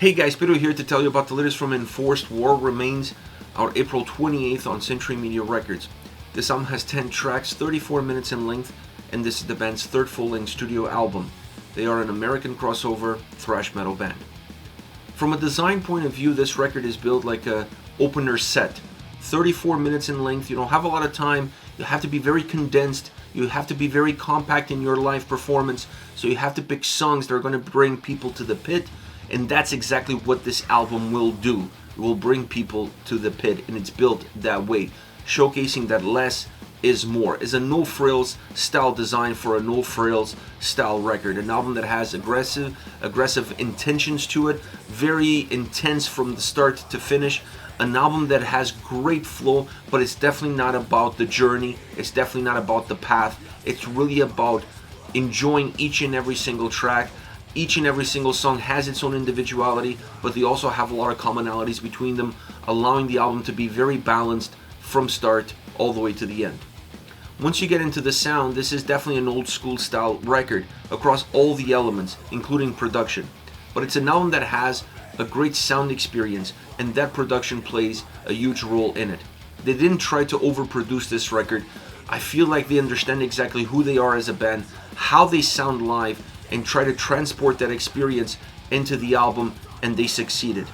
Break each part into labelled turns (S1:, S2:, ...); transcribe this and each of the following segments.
S1: Hey guys, Pedro here to tell you about the latest from Enforced War Remains, out April 28th on Century Media Records. This album has 10 tracks, 34 minutes in length, and this is the band's third full-length studio album. They are an American crossover thrash metal band. From a design point of view, this record is built like a opener set. 34 minutes in length, you don't have a lot of time, you have to be very condensed, you have to be very compact in your live performance, so you have to pick songs that are going to bring people to the pit. And that's exactly what this album will do. It will bring people to the pit, and it's built that way, showcasing that less is more. It's a no frills style design for a no frills style record. An album that has aggressive intentions to it, very intense from the start to finish. An album that has great flow, but it's definitely not about the journey. It's definitely not about the path. It's really about enjoying each and every single track. Each and every single song has its own individuality, but they also have a lot of commonalities between them, allowing the album to be very balanced from start all the way to the end. Once you get into the sound, this is definitely an old school style record across all the elements, including production. But it's an album that has a great sound experience, and that production plays a huge role in it. They didn't try to overproduce this record. I feel like they understand exactly who they are as a band, how they sound live, and try to transport that experience into the album, and they succeeded.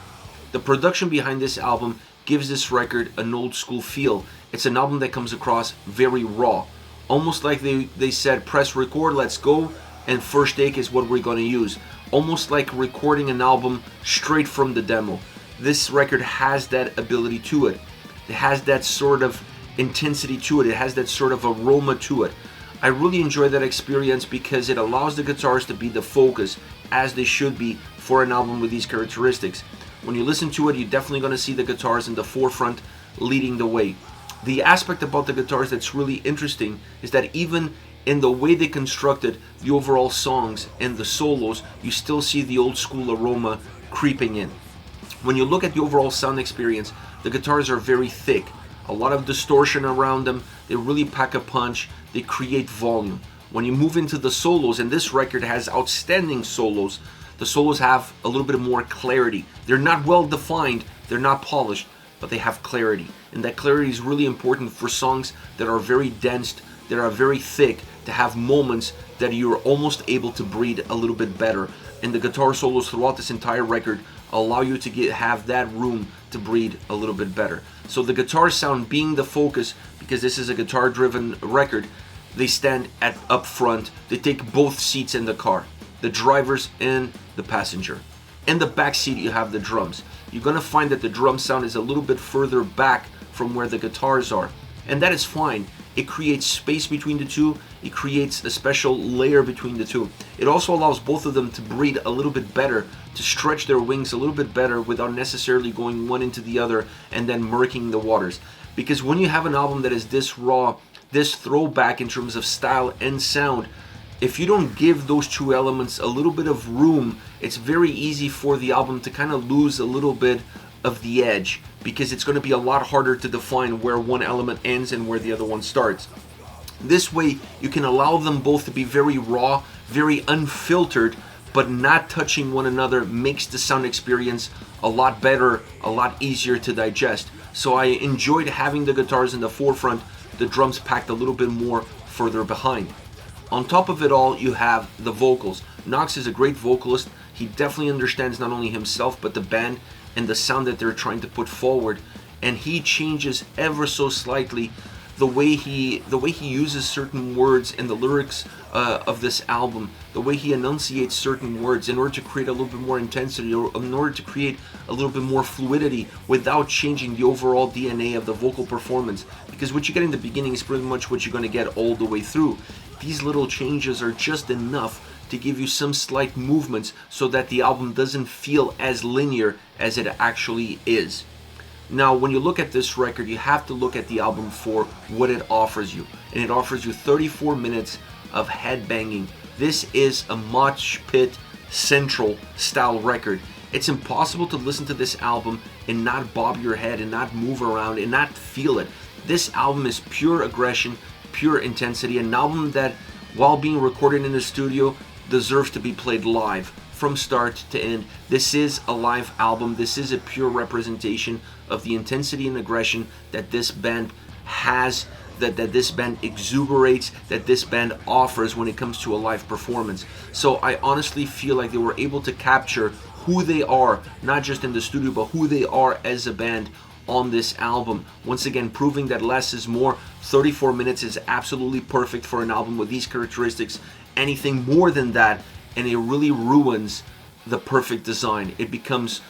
S1: The production behind this album gives this record an old school feel. It's an album that comes across very raw, almost like they said, press record, let's go, and first take is what we're going to use. Almost like recording an album straight from the demo. This record has that ability to it. It has that sort of intensity to it. It has that sort of aroma to it. I really enjoy that experience because it allows the guitars to be the focus, as they should be for an album with these characteristics. When you listen to it, you're definitely going to see the guitars in the forefront leading the way. The aspect about the guitars that's really interesting is that even in the way they constructed the overall songs and the solos, you still see the old school aroma creeping in. When you look at the overall sound experience, the guitars are very thick. A lot of distortion around them. They really pack a punch. They create volume. When you move into the solos, and this record has outstanding solos, the solos have a little bit more clarity. They're not well defined, they're not polished, but they have clarity. And that clarity is really important for songs that are very dense, that are very thick, to have moments that you're almost able to breathe a little bit better. And the guitar solos throughout this entire record allow you to have that room to breathe a little bit better. So the guitar sound being the focus, because this is a guitar driven record, they stand up front. They take both seats in the car, the drivers and the passenger. In the back seat you have the drums. You're going to find that the drum sound is a little bit further back from where the guitars are, and that is fine. It creates space between the two. It creates a special layer between the two. It also allows both of them to breathe a little bit better, to stretch their wings a little bit better without necessarily going one into the other and then murking the waters. Because when you have an album that is this raw, this throwback in terms of style and sound, if you don't give those two elements a little bit of room, it's very easy for the album to kind of lose a little bit of the edge, because it's going to be a lot harder to define where one element ends and where the other one starts. This way you can allow them both to be very raw, very unfiltered, but not touching one another makes the sound experience a lot better, a lot easier to digest. So I enjoyed having the guitars in the forefront, the drums packed a little bit more further behind. On top of it all, you have the vocals. Knox is a great vocalist. He definitely understands not only himself but the band and the sound that they're trying to put forward, and he changes ever so slightly the way he uses certain words in the lyrics of this album, the way he enunciates certain words in order to create a little bit more intensity, or in order to create a little bit more fluidity without changing the overall DNA of the vocal performance. Because what you get in the beginning is pretty much what you're going to get all the way through. These little changes are just enough to give you some slight movements so that the album doesn't feel as linear as it actually is. Now, when you look at this record, you have to look at the album for what it offers you. And it offers you 34 minutes of headbanging. This is a mosh pit central style record. It's impossible to listen to this album and not bob your head and not move around and not feel it. This album is pure aggression, pure intensity, an album that, while being recorded in the studio, deserves to be played live from start to end. This is a live album. This is a pure representation of the intensity and aggression that this band has, that this band exuberates, that this band offers when it comes to a live performance. So I honestly feel like they were able to capture who they are, not just in the studio, but who they are as a band on this album. Once again, proving that less is more. 34 minutes is absolutely perfect for an album with these characteristics. Anything more than that, and it really ruins the perfect design. It becomes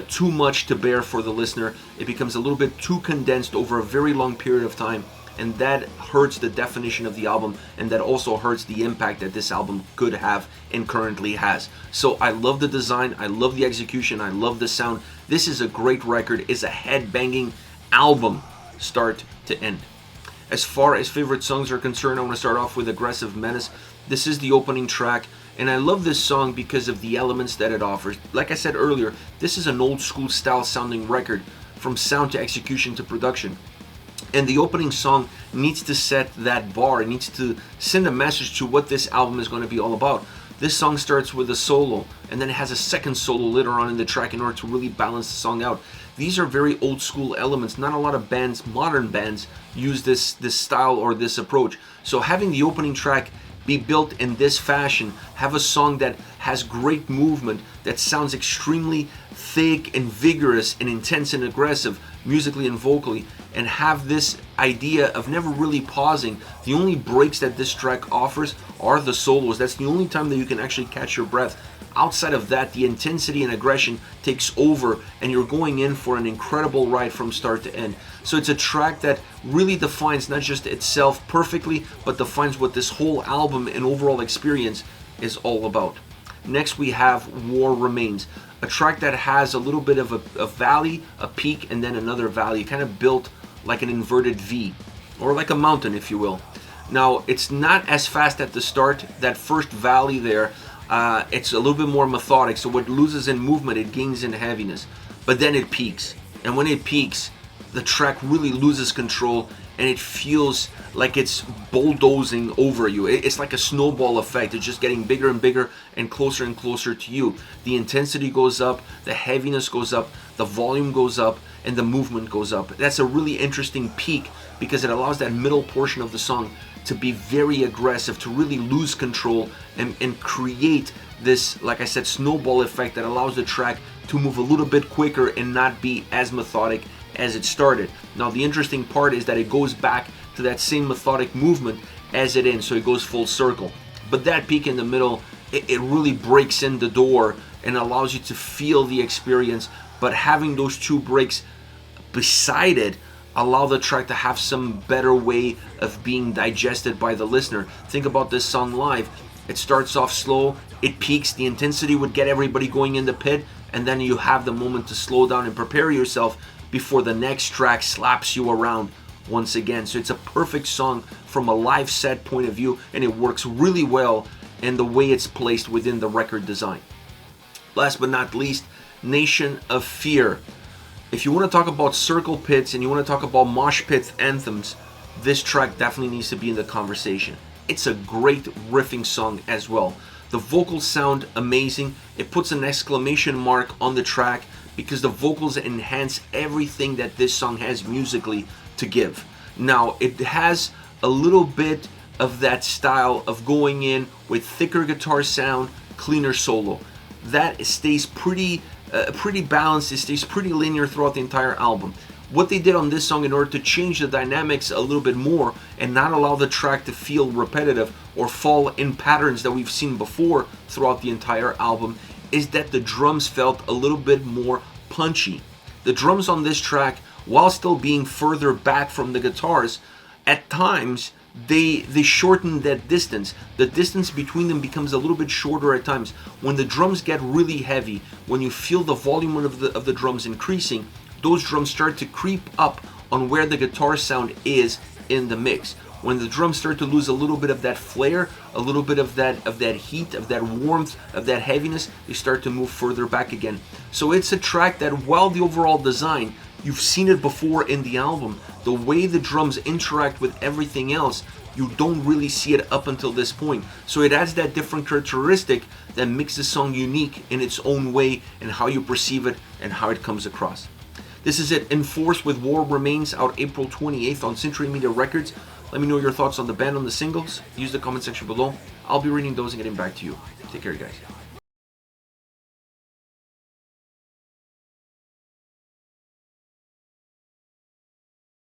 S1: too much to bear for the listener. It becomes a little bit too condensed over a very long period of time, and that hurts the definition of the album, and that also hurts the impact that this album could have and currently has. So I love the design, I love the execution, I love the sound. This is a great record. It's a head-banging album, start to end. As far as favorite songs are concerned, I want to start off with Aggressive Menace. This is the opening track, and I love this song because of the elements that it offers. Like I said earlier, this is an old school style sounding record, from sound to execution to production. And the opening song needs to set that bar. It needs to send a message to what this album is going to be all about. This song starts with a solo, and then it has a second solo later on in the track in order to really balance the song out. These are very old school elements. Not a lot of bands, modern bands, use this style or this approach. So having the opening track be built in this fashion, have a song that has great movement, that sounds extremely thick and vigorous and intense and aggressive musically and vocally, and have this idea of never really pausing. The only breaks that this track offers are the solos. That's the only time that you can actually catch your breath. Outside of that, the intensity and aggression takes over, and you're going in for an incredible ride from start to end. So it's a track that really defines not just itself perfectly, but defines what this whole album and overall experience is all about. Next we have War Remains, a track that has a little bit of a valley, a peak, and then another valley, kind of built like an inverted V, or like a mountain, if you will. Now, it's not as fast at the start. That first valley there, it's a little bit more methodic, so what loses in movement, it gains in heaviness. But then it peaks, and when it peaks, the track really loses control, and it feels like it's bulldozing over you. It's like a snowball effect. It's just getting bigger and bigger and closer to you. The intensity goes up, the heaviness goes up, the volume goes up, and the movement goes up. That's a really interesting peak because it allows that middle portion of the song to be very aggressive, to really lose control and create this, like I said, snowball effect that allows the track to move a little bit quicker and not be as methodic as it started. Now, the interesting part is that it goes back to that same methodic movement as it ends, so it goes full circle. But that peak in the middle, it really breaks in the door and allows you to feel the experience, but having those two breaks beside it allow the track to have some better way of being digested by the listener. Think about this song live. It starts off slow, it peaks, the intensity would get everybody going in the pit, and then you have the moment to slow down and prepare yourself before the next track slaps you around once again. So it's a perfect song from a live set point of view, and it works really well in the way it's placed within the record design. Last but not least, Nation of Fear. If you want to talk about circle pits and you want to talk about mosh pit anthems, this track definitely needs to be in the conversation. It's a great riffing song as well. The vocals sound amazing. It puts an exclamation mark on the track because the vocals enhance everything that this song has musically to give. Now, it has a little bit of that style of going in with thicker guitar sound, cleaner solo. That stays pretty balanced. It stays pretty linear throughout the entire album. What they did on this song in order to change the dynamics a little bit more and not allow the track to feel repetitive or fall in patterns that we've seen before throughout the entire album is that the drums felt a little bit more punchy. The drums on this track, while still being further back from the guitars, at times they shorten that distance. The distance between them becomes a little bit shorter at times. When the drums get really heavy, when you feel the volume of the drums increasing, those drums start to creep up on where the guitar sound is in the mix. When the drums start to lose a little bit of that flair, a little bit of that heat, of that warmth, of that heaviness, they start to move further back again. So it's a track that, while the overall design, you've seen it before in the album, the way the drums interact with everything else you don't really see it up until this point. So it adds that different characteristic that makes the song unique in its own way and how you perceive it and how it comes across. This is it, Enforced with War Remains, out April 28th on Century Media Records. Let me know your thoughts on the band, on the singles. Use the comment section below. I'll be reading those and getting back to you. Take care, guys.